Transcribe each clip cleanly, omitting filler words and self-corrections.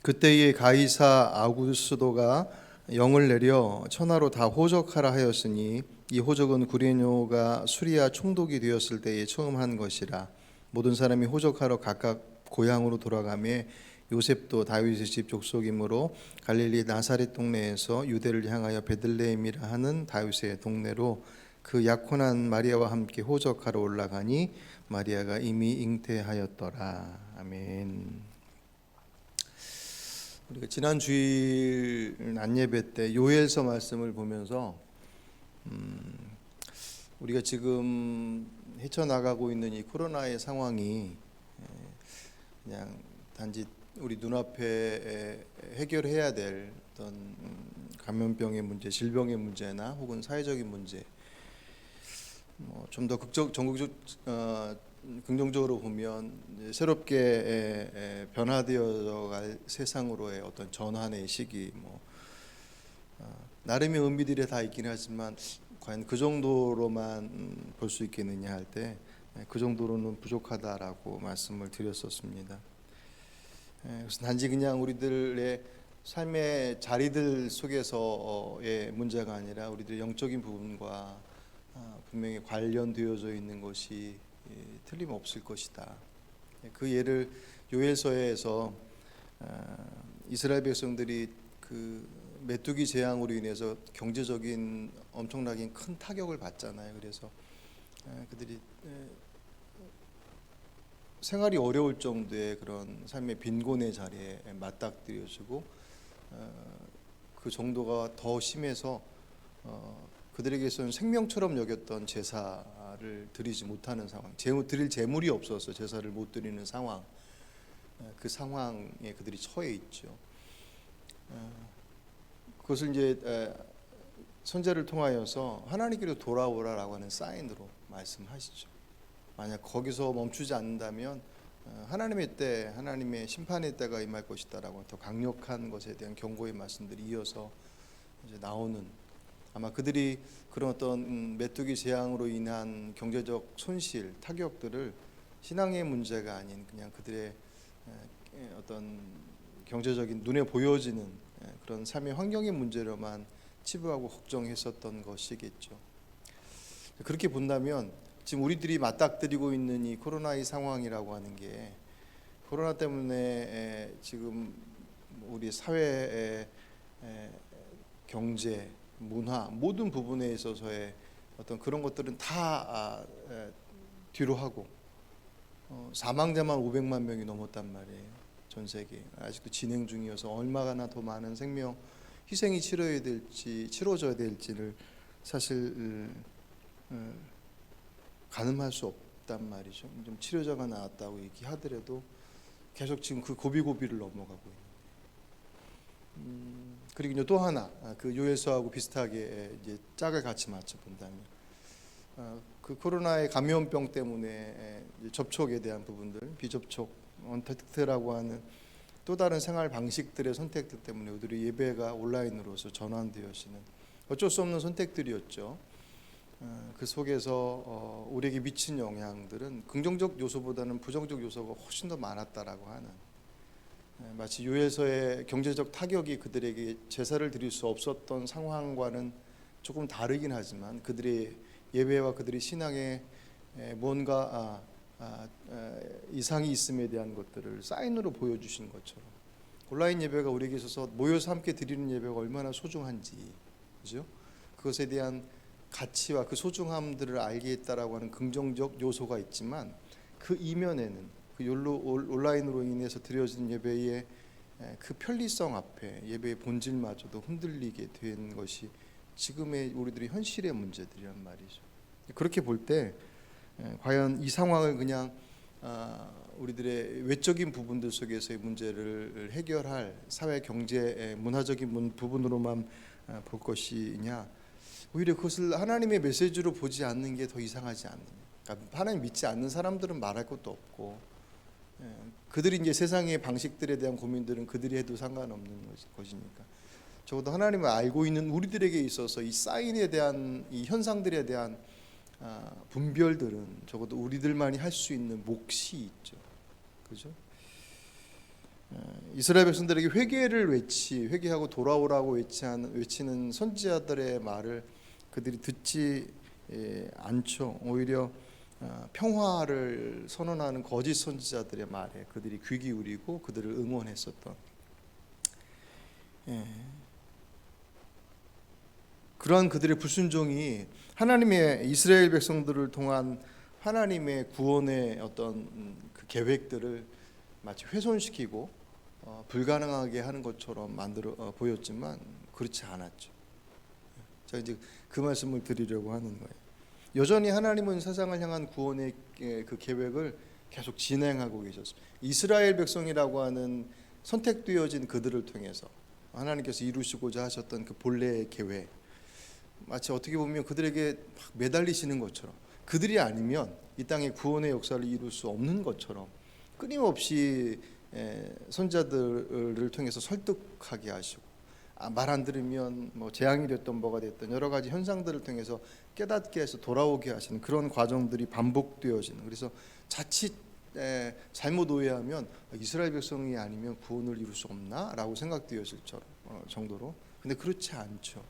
그때의 가이사 아우구스도가 영을 내려 천하로 다 호적하라 하였으니 이 호적은 구레뇨가 수리아 총독이 되었을 때에 처음 한 것이라. 모든 사람이 호적하러 각각 고향으로 돌아가며 요셉도 다윗의 집 족속이므로 갈릴리 나사렛 동네에서 유대를 향하여 베들레헴이라 하는 다윗의 동네로 그 약혼한 마리아와 함께 호적하러 올라가니 마리아가 이미 잉태하였더라. 아멘. 우리가 지난 주일 안예배 때 요엘서 말씀을 보면서 우리가 지금 헤쳐나가고 있는 이 코로나의 상황이 그냥 단지 우리 눈앞에 해결해야 될 어떤 감염병의 문제, 질병의 문제나 혹은 사회적인 문제, 좀 더 전국적 긍정적으로 보면 새롭게 변화되어 갈 세상으로의 어떤 전환의 시기, 나름의 의미들이 다 있긴 하지만 과연 그 정도로만 볼 수 있겠느냐 할 때 그 정도로는 부족하다라고 말씀을 드렸었습니다. 그래서 단지 그냥 우리들의 삶의 자리들 속에서의 문제가 아니라 우리들의 영적인 부분과 분명히 관련되어져 있는 것이 틀림없을 것이다. 그 예를 요엘서에서 이스라엘 백성들이 그 메뚜기 재앙으로 인해서 경제적인 엄청나게 큰 타격을 받잖아요. 그래서 그들이 생활이 어려울 정도의 그런 삶의 빈곤의 자리에 맞닥뜨려지고 그 정도가 더 심해서 그들에게서는 생명처럼 여겼던 제사를 드리지 못하는 상황, 드릴 재물이 없어서 제사를 못 드리는 상황, 그 상황에 그들이 처해 있죠. 그것을 이제 선제를 통하여서 하나님께로 돌아오라라고 하는 사인으로 말씀하시죠. 만약 거기서 멈추지 않는다면 하나님의 때, 하나님의 심판의 때가 임할 것이다라고 더 강력한 것에 대한 경고의 말씀들이 이어서 이제 나오는, 아마 그들이 그런 어떤 메뚜기 재앙으로 인한 경제적 손실, 타격들을 신앙의 문제가 아닌 그냥 그들의 어떤 경제적인 눈에 보여지는 그런 삶의 환경의 문제로만 치부하고 걱정했었던 것이겠죠. 그렇게 본다면 지금 우리들이 맞닥뜨리고 있는 이 코로나의 상황이라고 하는 게 코로나 때문에 지금 우리 사회의 경제, 문화 모든 부분에 있어서의 어떤 그런 것들은 다 뒤로 하고 사망자만 500만 명이 넘었단 말이에요. 전 세계 아직도 진행 중이어서 얼마나 더 많은 생명 희생이 치러져야 될지를 사실 가늠할 수 없단 말이죠. 좀 치료자가 나왔다고 얘기하더라도 계속 지금 그 고비고비를 넘어가고 있는. 그리고 이제 또 하나 그 요엘서하고 비슷하게 이제 짝을 같이 맞춰 본다면 그 코로나의 감염병 때문에 접촉에 대한 부분들, 비접촉 언택트라고 하는 또 다른 생활 방식들의 선택들 때문에 우리들의 예배가 온라인으로서 전환되어지는 어쩔 수 없는 선택들이었죠. 그 속에서 우리에게 미친 영향들은 긍정적 요소보다는 부정적 요소가 훨씬 더 많았다라고 하는, 마치 요엘서의 경제적 타격이 그들에게 제사를 드릴 수 없었던 상황과는 조금 다르긴 하지만 그들의 예배와 그들의 신앙에 뭔가 이상이 있음에 대한 것들을 사인으로 보여주신 것처럼 온라인 예배가 우리에게 있어서 모여서 함께 드리는 예배가 얼마나 소중한지, 그죠? 그것에 대한 가치와 그 소중함들을 알게 했다라고 하는 긍정적 요소가 있지만 그 이면에는 그 온라인으로 인해서 드려진 예배의 그 편리성 앞에 예배의 본질마저도 흔들리게 된 것이 지금의 우리들의 현실의 문제들이란 말이죠. 그렇게 볼 때 과연 이 상황을 그냥 우리들의 외적인 부분들 속에서의 문제를 해결할 사회, 경제, 문화적인 부분으로만 볼 것이냐, 오히려 그것을 하나님의 메시지로 보지 않는 게 더 이상하지 않느냐. 그러니까 하나님 믿지 않는 사람들은 말할 것도 없고 그들이 이제 세상의 방식들에 대한 고민들은 그들이 해도 상관없는 것이니까 적어도 하나님을 알고 있는 우리들에게 있어서 이 사인에 대한 이 현상들에 대한 분별들은 적어도 우리들만이 할 수 있는 몫이 있죠. 그죠? 이스라엘 백성들에게 회개하고 돌아오라고 외치는 선지자들의 말을 그들이 듣지 않죠. 오히려 평화를 선언하는 거짓 선지자들의 말에 그들이 귀 기울이고 그들을 응원했었던 그러한 그들의 불순종이 하나님의 이스라엘 백성들을 통한 하나님의 구원의 어떤 그 계획들을 마치 훼손시키고 불가능하게 하는 것처럼 만들어 보였지만 그렇지 않았죠. 제가 이제 그 말씀을 드리려고 하는 거예요. 여전히 하나님은 세상을 향한 구원의 그 계획을 계속 진행하고 계셨습니다. 이스라엘 백성이라고 하는 선택되어진 그들을 통해서 하나님께서 이루시고자 하셨던 그 본래의 계획, 마치 어떻게 보면 그들에게 막 매달리시는 것처럼, 그들이 아니면 이 땅의 구원의 역사를 이룰 수 없는 것처럼 끊임없이 선지자들을 통해서 설득하게 하시고, 말 안 들으면 뭐 재앙이 됐든 뭐가 됐든 여러 가지 현상들을 통해서 깨닫게 해서 돌아오게 하시는 그런 과정들이 반복되어지는, 그래서 자칫 잘못 오해하면 이스라엘 백성이 아니면 구원을 이룰 수 없나라고 생각되어질 정도로. 근데 그렇지 않죠.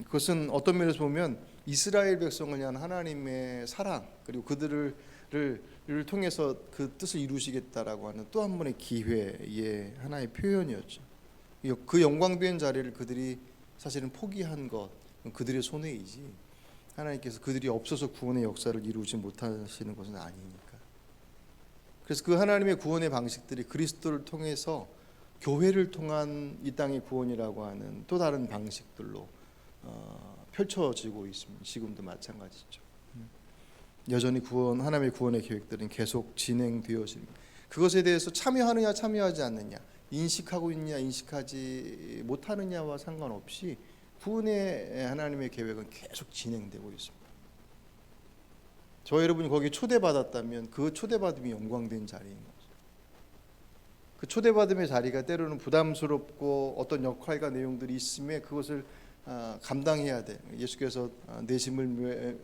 그것은 어떤 면에서 보면 이스라엘 백성을 향한 하나님의 사랑, 그리고 그들을 통해서 그 뜻을 이루시겠다라고 하는 또 한 번의 기회의 하나의 표현이었죠. 그 영광된 자리를 그들이 사실은 포기한 것, 그들의 손해이지 하나님께서 그들이 없어서 구원의 역사를 이루지 못하시는 것은 아니니까. 그래서 그 하나님의 구원의 방식들이 그리스도를 통해서 교회를 통한 이 땅의 구원이라고 하는 또 다른 방식들로 펼쳐지고 있습니다. 지금도 마찬가지죠. 여전히 하나님의 구원의 계획들은 계속 진행되어집니다. 그것에 대해서 참여하느냐 참여하지 않느냐, 인식하고 있느냐 인식하지 못하느냐와 상관없이 구원의 하나님의 계획은 계속 진행되고 있습니다. 저 여러분이 거기에 초대받았다면 그 초대받음이 영광된 자리인 거죠. 그 초대받음의 자리가 때로는 부담스럽고 어떤 역할과 내용들이 있음에 그것을 감당해야 돼. 예수께서 내 짐을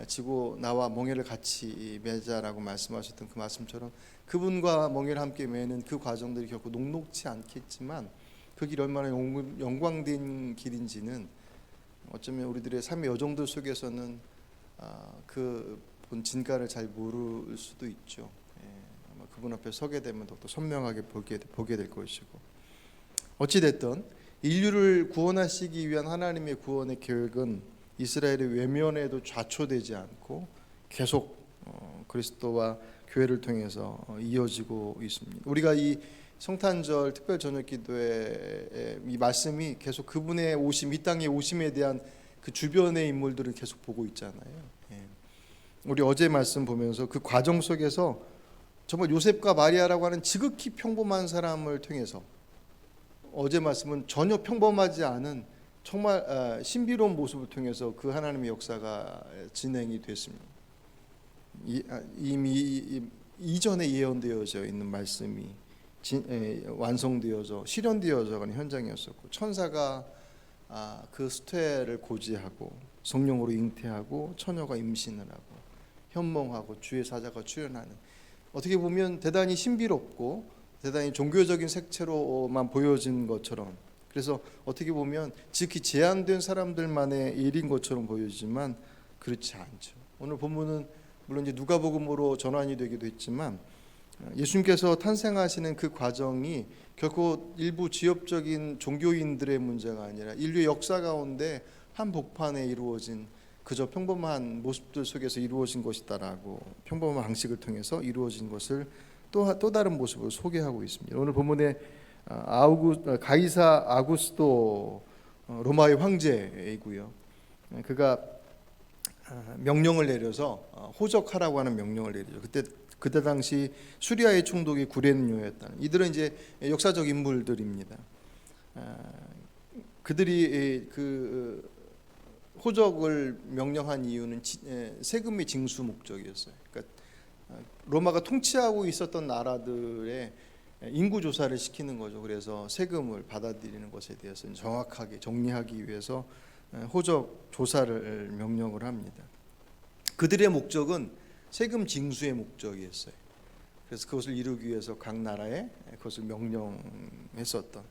지고 나와 멍에를 같이 매자라고 말씀하셨던 그 말씀처럼 그분과 멍에를 함께 매는 그 과정들이 결코 녹록지 않겠지만 그 길이 얼마나 영광된 길인지는 어쩌면 우리들의 삶의 여정들 속에서는 그 본 진가를 잘 모를 수도 있죠. 아마 그분 앞에 서게 되면 더 선명하게 보게 될 것이고, 어찌됐든 인류를 구원하시기 위한 하나님의 구원의 계획은 이스라엘의 외면에도 좌초되지 않고 계속 그리스도와 교회를 통해서 이어지고 있습니다. 우리가 이 성탄절 특별 저녁 기도의 이 말씀이 계속 그분의 오심, 이 땅의 오심에 대한 그 주변의 인물들을 계속 보고 있잖아요. 우리 어제 말씀 보면서 그 과정 속에서 정말 요셉과 마리아라고 하는 지극히 평범한 사람을 통해서, 어제 말씀은 전혀 평범하지 않은 정말 신비로운 모습을 통해서 그 하나님의 역사가 진행이 됐습니다. 이미 이전에 예언되어져 있는 말씀이 완성되어져 실현되어져 가는 현장이었었고, 천사가 그 수태를 고지하고 성령으로 잉태하고 처녀가 임신을 하고 현몽하고 주의 사자가 출현하는, 어떻게 보면 대단히 신비롭고 대단히 종교적인 색채로만 보여진 것처럼, 그래서 어떻게 보면 지극히 제한된 사람들만의 일인 것처럼 보여지지만 그렇지 않죠. 오늘 본문은 물론 이제 누가복음으로 전환이 되기도 했지만 예수님께서 탄생하시는 그 과정이 결코 일부 지역적인 종교인들의 문제가 아니라 인류의 역사 가운데 한복판에 이루어진 그저 평범한 모습들 속에서 이루어진 것이다라고, 평범한 방식을 통해서 이루어진 것을 또 다른 모습으로 소개하고 있습니다. 오늘 본문에 가이사 아구스도 로마의 황제이고요. 그가 명령을 내려서 호적하라고 하는 명령을 내리죠. 그때 당시 수리아의 총독이 구레뇨였다는, 이들은 이제 역사적 인물들입니다. 그들이 그 호적을 명령한 이유는 세금의 징수 목적이었어요. 그러니까 로마가 통치하고 있었던 나라들의 인구 조사를 시키는 거죠. 그래서 세금을 받아들이는 것에 대해서 정확하게 정리하기 위해서 호적 조사를 명령을 합니다. 그들의 목적은 세금 징수의 목적이었어요. 그래서 그것을 이루기 위해서 각 나라에 그것을 명령했었던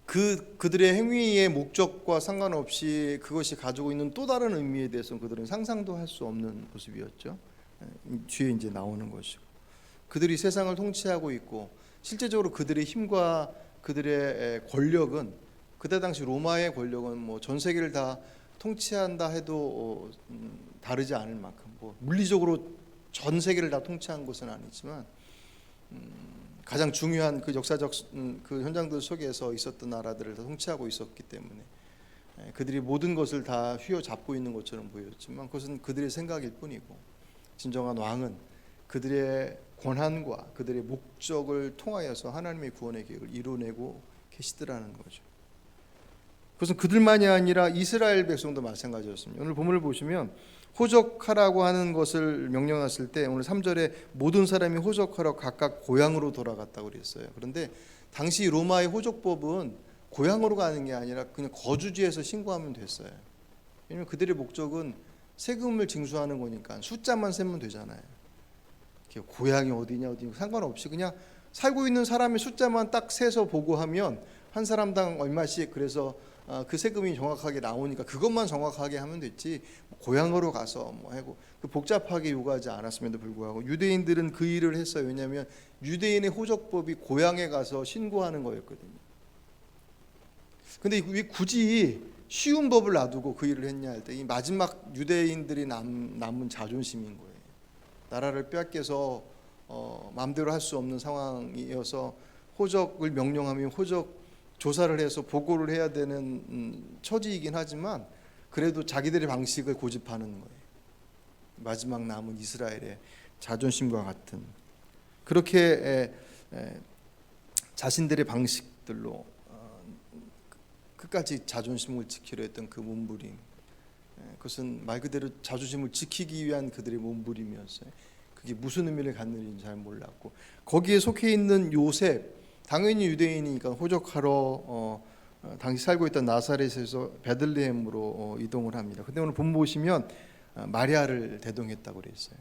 그들의 행위의 목적과 상관없이 그것이 가지고 있는 또 다른 의미에 대해서는 그들은 상상도 할 수 없는 모습이었죠. 뒤에 이제 나오는 것이고, 그들이 세상을 통치하고 있고 실제적으로 그들의 힘과 그들의 권력은, 그때 당시 로마의 권력은 뭐 전 세계를 다 통치한다 해도 다르지 않을 만큼, 뭐 물리적으로 전 세계를 다 통치한 것은 아니지만 가장 중요한 그 역사적 그 현장들 속에서 있었던 나라들을 다 통치하고 있었기 때문에 그들이 모든 것을 다 휘어잡고 있는 것처럼 보였지만 그것은 그들의 생각일 뿐이고, 진정한 왕은 그들의 권한과 그들의 목적을 통하여서 하나님의 구원의 계획을 이루어내고 계시더라는 거죠. 그것은 그들만이 아니라 이스라엘 백성도 마찬가지였습니다. 오늘 본문을 보시면 호적하라고 하는 것을 명령했을 때 오늘 3절에 모든 사람이 호적하러 각각 고향으로 돌아갔다고 그랬어요. 그런데 당시 로마의 호적법은 고향으로 가는 게 아니라 그냥 거주지에서 신고하면 됐어요. 왜냐하면 그들의 목적은 세금을 징수하는 거니까 숫자만 세면 되잖아요. 고향이 어디냐 상관없이 그냥 살고 있는 사람의 숫자만 딱 세서 보고하면 한 사람당 얼마씩, 그래서 그 세금이 정확하게 나오니까 그것만 정확하게 하면 됐지, 고향으로 가서 뭐 하고 복잡하게 요구하지 않았음에도 불구하고 유대인들은 그 일을 했어요. 왜냐하면 유대인의 호적법이 고향에 가서 신고하는 거였거든요. 근데 왜 굳이 쉬운 법을 놔두고 그 일을 했냐 할 때 이 마지막 유대인들이 남은 자존심인 거예요. 나라를 빼앗겨서 마음대로 할 수 없는 상황이어서 호적을 명령하면 호적 조사를 해서 보고를 해야 되는 처지이긴 하지만 그래도 자기들의 방식을 고집하는 거예요. 마지막 남은 이스라엘의 자존심과 같은 그렇게 자신들의 방식들로 끝까지 자존심을 지키려 했던 그 몸부림, 그것은 말 그대로 자존심을 지키기 위한 그들의 몸부림이었어요. 그게 무슨 의미를 갖는지 잘 몰랐고, 거기에 속해 있는 요셉, 당연히 유대인이니까 호적하러 당시 살고 있던 나사렛에서 베들레헴으로 이동을 합니다. 근데 오늘 본문 보시면 마리아를 대동했다고 그랬어요.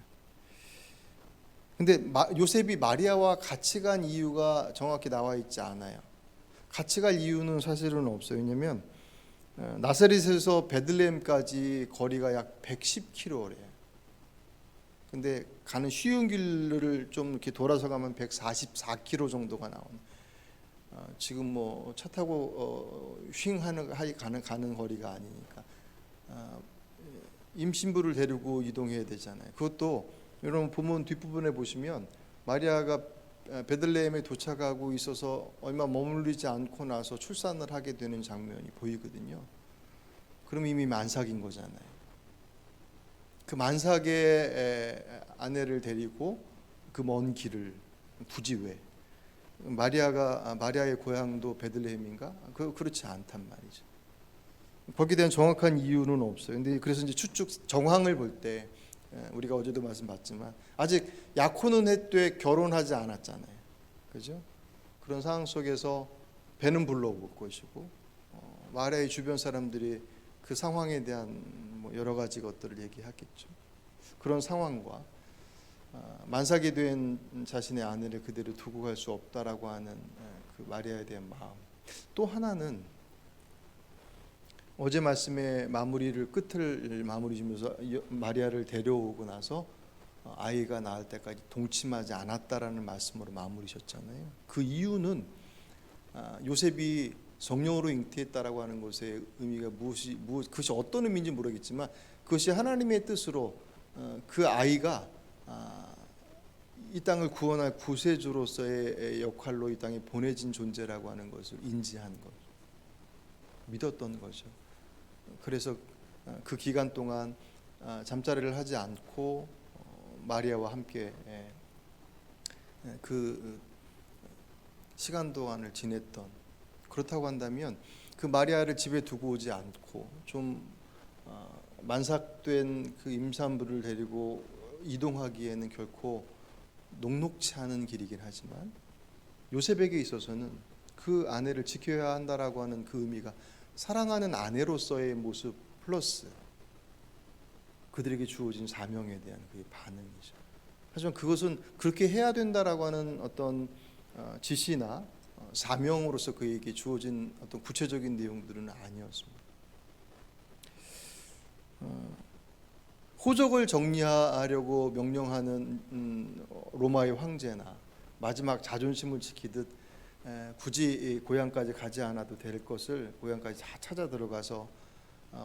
근데 요셉이 마리아와 같이 간 이유가 정확히 나와 있지 않아요. 같이 갈 이유는 사실은 없어요. 왜냐하면 나사렛에서 베들레헴까지 거리가 약 110km래요. 근데 가는 쉬운 길을 좀 이렇게 돌아서 가면 144km 정도가 나오는. 지금 뭐 차 타고 가는 거리가 아니니까 임신부를 데리고 이동해야 되잖아요. 그것도 여러분 본문 뒷부분에 보시면 마리아가 베들레헴에 도착하고 있어서 얼마 머무르지 않고 나서 출산을 하게 되는 장면이 보이거든요. 그럼 이미 만삭인 거잖아요. 그 만삭의 아내를 데리고 그 먼 길을 굳이 왜? 마리아의 고향도 베들레헴인가? 그렇지 않단 말이죠. 거기에 대한 정확한 이유는 없어요. 근데 그래서 이제 추측 정황을 볼 때 우리가 어제도 말씀봤지만 아직 약혼은 했되 결혼하지 않았잖아요. 그죠? 그런 상황 속에서 배는 불러올 것이고 마리아의 주변 사람들이 그 상황에 대한 뭐 여러 가지 것들을 얘기하겠죠. 그런 상황과 만삭이 된 자신의 아내를 그대로 두고 갈 수 없다라고 하는 그 마리아에 대한 마음. 또 하나는 어제 말씀의 끝을 마무리 지면서 마리아를 데려오고 나서 아이가 낳을 때까지 동침하지 않았다라는 말씀으로 마무리셨잖아요. 그 이유는 요셉이 성령으로 잉태했다라고 하는 것의 의미가 그것이 어떤 의미인지 모르겠지만 그것이 하나님의 뜻으로 그 아이가 이 땅을 구원할 구세주로서의 역할로 이 땅에 보내진 존재라고 하는 것을 인지한 것, 믿었던 거죠. 그래서 그 기간 동안 잠자리를 하지 않고 마리아와 함께 그 시간 동안을 지냈던, 그렇다고 한다면 그 마리아를 집에 두고 오지 않고 좀 만삭된 그 임산부를 데리고 이동하기에는 결코 녹록치 않은 길이긴 하지만 요셉에게 있어서는 그 아내를 지켜야 한다라고 하는 그 의미가 사랑하는 아내로서의 모습 플러스 그들에게 주어진 사명에 대한 그의 반응이죠. 하지만 그것은 그렇게 해야 된다라고 하는 어떤 지시나 사명으로서 그에게 주어진 어떤 구체적인 내용들은 아니었습니다. 호적을 정리하려고 명령하는 로마의 황제나 마지막 자존심을 지키듯 굳이 고향까지 가지 않아도 될 것을 고향까지 다 찾아 들어가서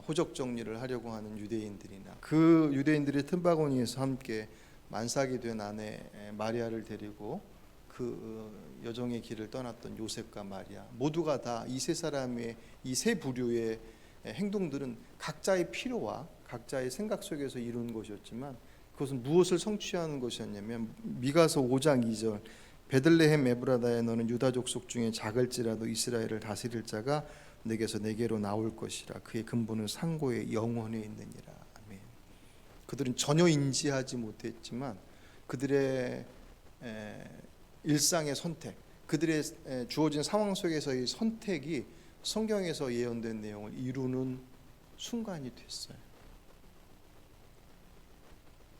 호적 정리를 하려고 하는 유대인들이나 그 유대인들의 틈바구니에서 함께 만삭이 된 아내 마리아를 데리고 그 여정의 길을 떠났던 요셉과 마리아, 모두가 다 이 세 사람의 이 세 부류의 행동들은 각자의 필요와 각자의 생각 속에서 이룬 것이었지만 그것은 무엇을 성취하는 것이었냐면 미가서 5장 2절 베들레헴 에브라다에 너는 유다 족속 중에 작을지라도 이스라엘을 다스릴 자가 내게서 내게로 나올 것이라. 그의 근본은 상고의 영원에 있느니라. 아멘. 그들은 전혀 인지하지 못했지만 그들의 일상의 선택, 그들의 주어진 상황 속에서의 선택이 성경에서 예언된 내용을 이루는 순간이 됐어요.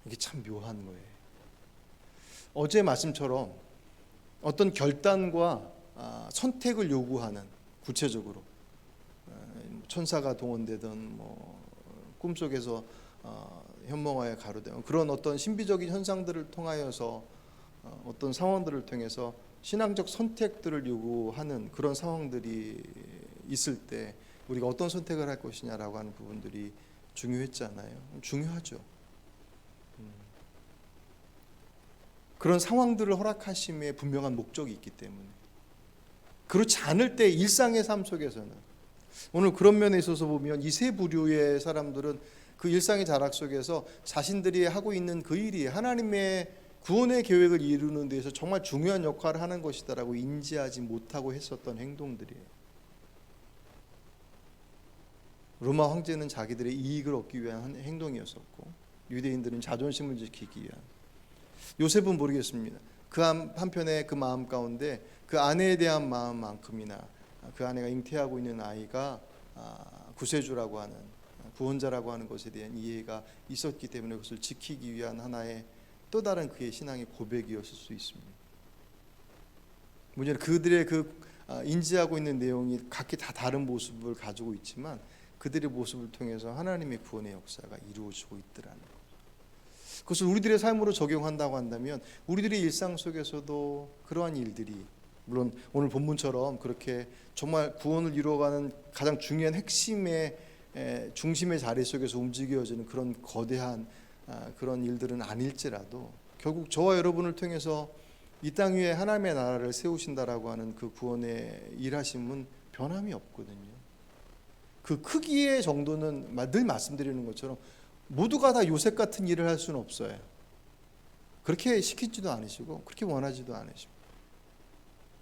이게 참 묘한 거예요. 어제 말씀처럼 어떤 결단과 선택을 요구하는, 구체적으로 천사가 동원되든 꿈속에서 현몽화에 가루되는 그런 어떤 신비적인 현상들을 통하여서 어떤 상황들을 통해서 신앙적 선택들을 요구하는 그런 상황들이 있을 때 우리가 어떤 선택을 할 것이냐라고 하는 부분들이 중요했잖아요. 중요하죠. 그런 상황들을 허락하심에 분명한 목적이 있기 때문에. 그렇지 않을 때 일상의 삶 속에서는, 오늘 그런 면에 있어서 보면 이 세 부류의 사람들은 그 일상의 자락 속에서 자신들이 하고 있는 그 일이 하나님의 구원의 계획을 이루는 데서 정말 중요한 역할을 하는 것이다라고 인지하지 못하고 했었던 행동들이에요. 로마 황제는 자기들의 이익을 얻기 위한 행동이었었고 유대인들은 자존심을 지키기 위한. 요셉은 모르겠습니다. 그 한편에 그 마음 가운데 그 아내에 대한 마음만큼이나 그 아내가 잉태하고 있는 아이가 구세주라고 하는, 구원자라고 하는 것에 대한 이해가 있었기 때문에 그것을 지키기 위한 하나의 또 다른 그의 신앙의 고백이었을 수 있습니다. 문제는 그들의 인지하고 있는 내용이 각기 다 다른 모습을 가지고 있지만 그들의 모습을 통해서 하나님의 구원의 역사가 이루어지고 있더라는 것. 그것을 우리들의 삶으로 적용한다고 한다면 우리들의 일상 속에서도 그러한 일들이, 물론 오늘 본문처럼 그렇게 정말 구원을 이루어가는 가장 중요한 핵심의 중심의 자리 속에서 움직여지는 그런 거대한 그런 일들은 아닐지라도 결국 저와 여러분을 통해서 이 땅 위에 하나님의 나라를 세우신다라고 하는 그 구원의 일하심은 변함이 없거든요. 그 크기의 정도는 늘 말씀드리는 것처럼 모두가 다 요셉 같은 일을 할 수는 없어요. 그렇게 시키지도 않으시고 그렇게 원하지도 않으시고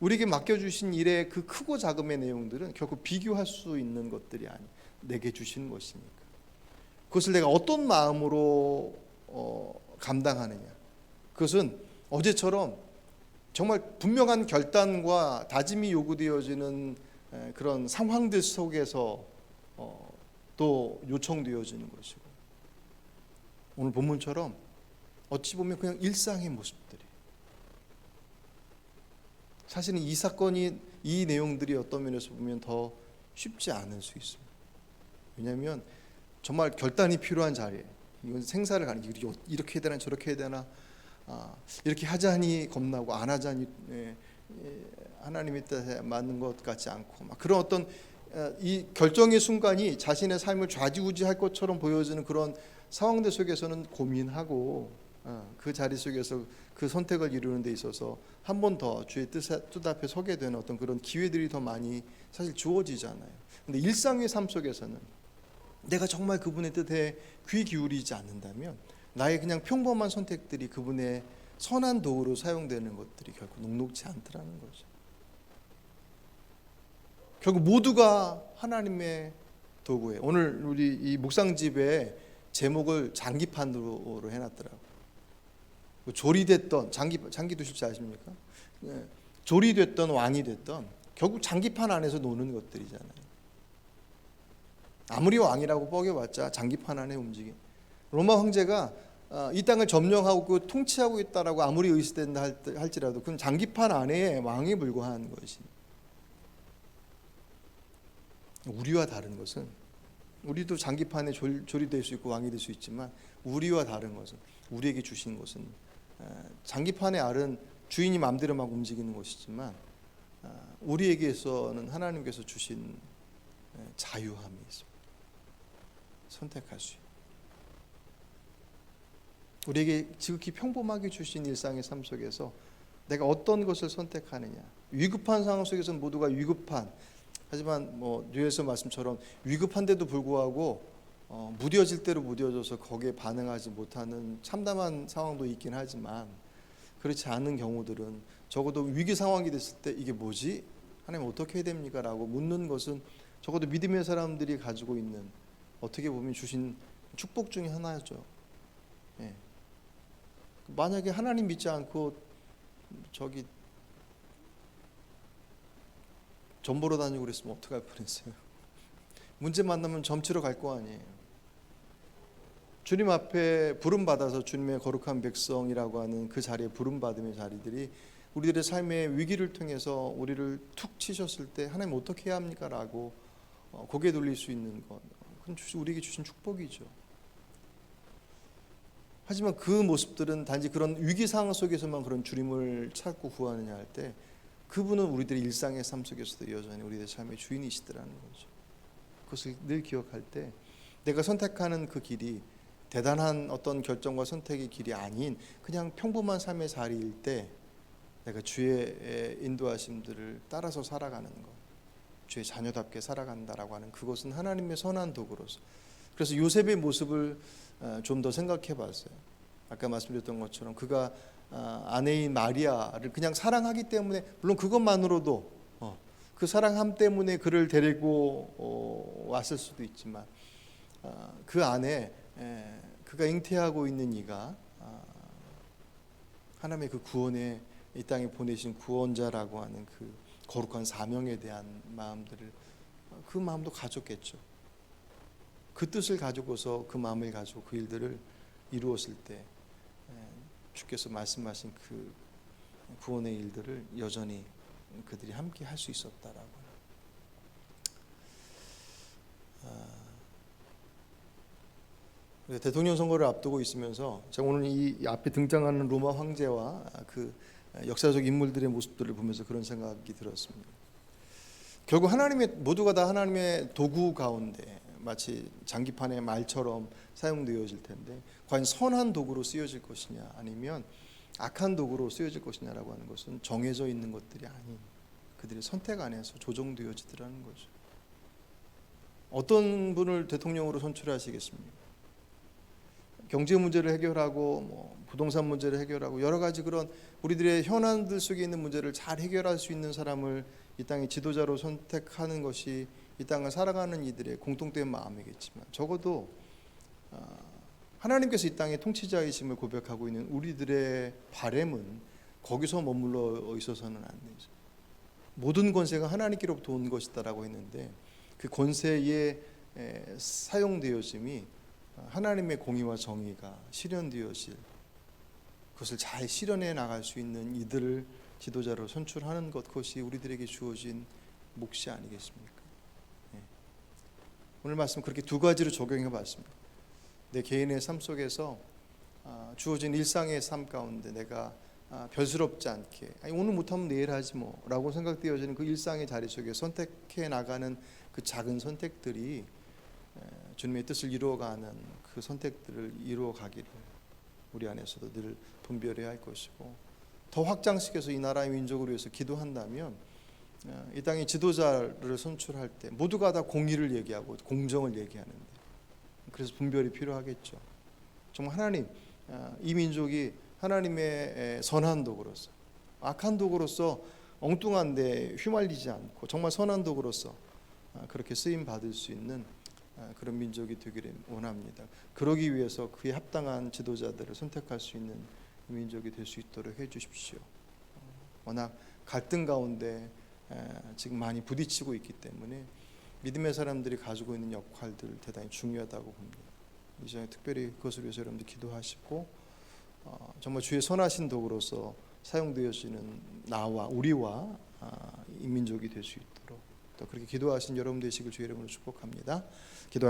우리에게 맡겨주신 일의 그 크고 작음의 내용들은 결국 비교할 수 있는 것들이 아니, 내게 주신 것이니까 그것을 내가 어떤 마음으로 감당하느냐, 그것은 어제처럼 정말 분명한 결단과 다짐이 요구되어지는 그런 상황들 속에서 또 요청되어지는 것이고, 오늘 본문처럼 어찌 보면 그냥 일상의 모습들이, 사실은 이 사건이, 이 내용들이 어떤 면에서 보면 더 쉽지 않을 수 있습니다. 왜냐하면 정말 결단이 필요한 자리에, 이건 생사를 가는, 이렇게 해야 되나 저렇게 해야 되나, 이렇게 하자니 겁나고 안 하자니 하나님의 뜻에 맞는 것 같지 않고, 막 그런 어떤 이 결정의 순간이 자신의 삶을 좌지우지할 것처럼 보여지는 그런 상황들 속에서는 고민하고 그 자리 속에서 그 선택을 이루는 데 있어서 한 번 더 주의 뜻 앞에 서게 되는 어떤 그런 기회들이 더 많이 사실 주어지잖아요. 근데 일상의 삶 속에서는 내가 정말 그분의 뜻에 귀 기울이지 않는다면 나의 그냥 평범한 선택들이 그분의 선한 도구로 사용되는 것들이 결국 녹록지 않더라는 거죠. 결국 모두가 하나님의 도구예요. 오늘 우리 이 묵상집에 제목을 장기판으로 해놨더라고요. 조리됐던, 장기 두실 줄 아십니까? 조리됐던 왕이 됐던 결국 장기판 안에서 노는 것들이잖아요. 아무리 왕이라고 뻐겨봤자 장기판 안에 움직임. 로마 황제가 이 땅을 점령하고 통치하고 있다라고 아무리 의식된다 할지라도 그건 장기판 안에 왕에 불과한 것이. 우리와 다른 것은, 우리도 장기판에 조리 될 수 있고 왕이 될 수 있지만 우리와 다른 것은, 우리에게 주신 것은, 장기판의 알은 주인이 마음대로 막 움직이는 것이지만 우리에게서는 하나님께서 주신 자유함이 있습니다. 선택할 수 있는, 우리에게 지극히 평범하게 주신 일상의 삶 속에서 내가 어떤 것을 선택하느냐. 위급한 상황 속에서는 모두가 위급한, 하지만 뉴에서 말씀처럼 위급한데도 불구하고 무뎌질 대로 무뎌져서 거기에 반응하지 못하는 참담한 상황도 있긴 하지만, 그렇지 않은 경우들은 적어도 위기 상황이 됐을 때 이게 뭐지? 하나님 어떻게 해야 됩니까? 라고 묻는 것은 적어도 믿음의 사람들이 가지고 있는, 어떻게 보면 주신 축복 중에 하나죠. 예. 만약에 하나님 믿지 않고 저기 점 보러 다니고 그랬으면 어떡할 뻔했어요. 문제 만나면 점치러 갈 거 아니에요. 주님 앞에 부름받아서 주님의 거룩한 백성이라고 하는 그 자리에 부름받음의 자리들이 우리들의 삶의 위기를 통해서 우리를 툭 치셨을 때 하나님 어떻게 해야 합니까? 라고 고개 돌릴 수 있는 것, 그건 우리에게 주신 축복이죠. 하지만 그 모습들은 단지 그런 위기 상황 속에서만 그런 주님을 찾고 구하느냐 할 때, 그분은 우리들의 일상의 삶 속에서도 여전히 우리들의 삶의 주인이시더라는 거죠. 그것을 늘 기억할 때 내가 선택하는 그 길이 대단한 어떤 결정과 선택의 길이 아닌 그냥 평범한 삶의 자리일 때 내가 주의 인도하심들을 따라서 살아가는 것, 주의 자녀답게 살아간다라고 하는 그것은 하나님의 선한 도구로서. 그래서 요셉의 모습을 좀 더 생각해 봤어요. 아까 말씀드렸던 것처럼 그가 아내인 마리아를 그냥 사랑하기 때문에, 물론 그것만으로도 그 사랑함 때문에 그를 데리고 왔을 수도 있지만, 그 안에 그가 잉태하고 있는 이가 하나님의 그 구원에 이 땅에 보내신 구원자라고 하는 그 거룩한 사명에 대한 마음들을, 그 마음도 가졌겠죠. 그 뜻을 가지고서 그 마음을 가지고 그 일들을 이루었을 때 주께서 말씀하신 그 구원의 일들을 여전히 그들이 함께 할 수 있었다라고. 대통령 선거를 앞두고 있으면서 제가 오늘 이 앞에 등장하는 로마 황제와 그 역사적 인물들의 모습들을 보면서 그런 생각이 들었습니다. 결국 모두가 다 하나님의 도구 가운데 마치 장기판의 말처럼 사용되어질 텐데, 과연 선한 도구로 쓰여질 것이냐 아니면 악한 도구로 쓰여질 것이냐라고 하는 것은 정해져 있는 것들이 아닌 그들의 선택 안에서 조정되어지더라는 거죠. 어떤 분을 대통령으로 선출하시겠습니까? 경제 문제를 해결하고 부동산 문제를 해결하고 여러 가지 그런 우리들의 현안들 속에 있는 문제를 잘 해결할 수 있는 사람을 이 땅의 지도자로 선택하는 것이 이 땅을 살아가는 이들의 공통된 마음이겠지만, 적어도 하나님께서 이 땅의 통치자이심을 고백하고 있는 우리들의 바램은 거기서 머물러 있어서는 안 되죠. 모든 권세가 하나님께로부터 온 것이다라고 했는데, 그 권세의 사용되어짐이 하나님의 공의와 정의가 실현되어질, 그것을 잘 실현해 나갈 수 있는 이들을 지도자로 선출하는 것, 그것이 우리들에게 주어진 몫이 아니겠습니까? 오늘 말씀 그렇게 두 가지로 적용해 봤습니다. 내 개인의 삶 속에서 주어진 일상의 삶 가운데 내가 별스럽지 않게, 오늘 못하면 내일 하지 뭐 라고 생각되어지는 그 일상의 자리 속에 선택해 나가는 그 작은 선택들이 주님의 뜻을 이루어가는 그 선택들을 이루어가기를 우리 안에서도 늘 분별해야 할 것이고, 더 확장시켜서 이 나라의 민족을 위해서 기도한다면 이 땅의 지도자를 선출할 때 모두가 다 공의를 얘기하고 공정을 얘기하는데, 그래서 분별이 필요하겠죠. 정말 하나님, 이 민족이 하나님의 선한 도구로서, 악한 도구로서 엉뚱한데 휘말리지 않고 정말 선한 도구로서 그렇게 쓰임 받을 수 있는 그런 민족이 되기를 원합니다. 그러기 위해서 그에 합당한 지도자들을 선택할 수 있는 민족이 될 수 있도록 해주십시오. 워낙 갈등 가운데 지금 많이 부딪히고 있기 때문에 믿음의 사람들이 가지고 있는 역할들 대단히 중요하다고 봅니다. 이 시간에 특별히 그것을 위해서 여러분들 기도하시고 정말 주의 선하신 도구로서 사용되어지는 나와 우리와 이 민족이 될 수 있도록 또 그렇게 기도하신 여러분 되시길 주의 이름으로 축복합니다. 기도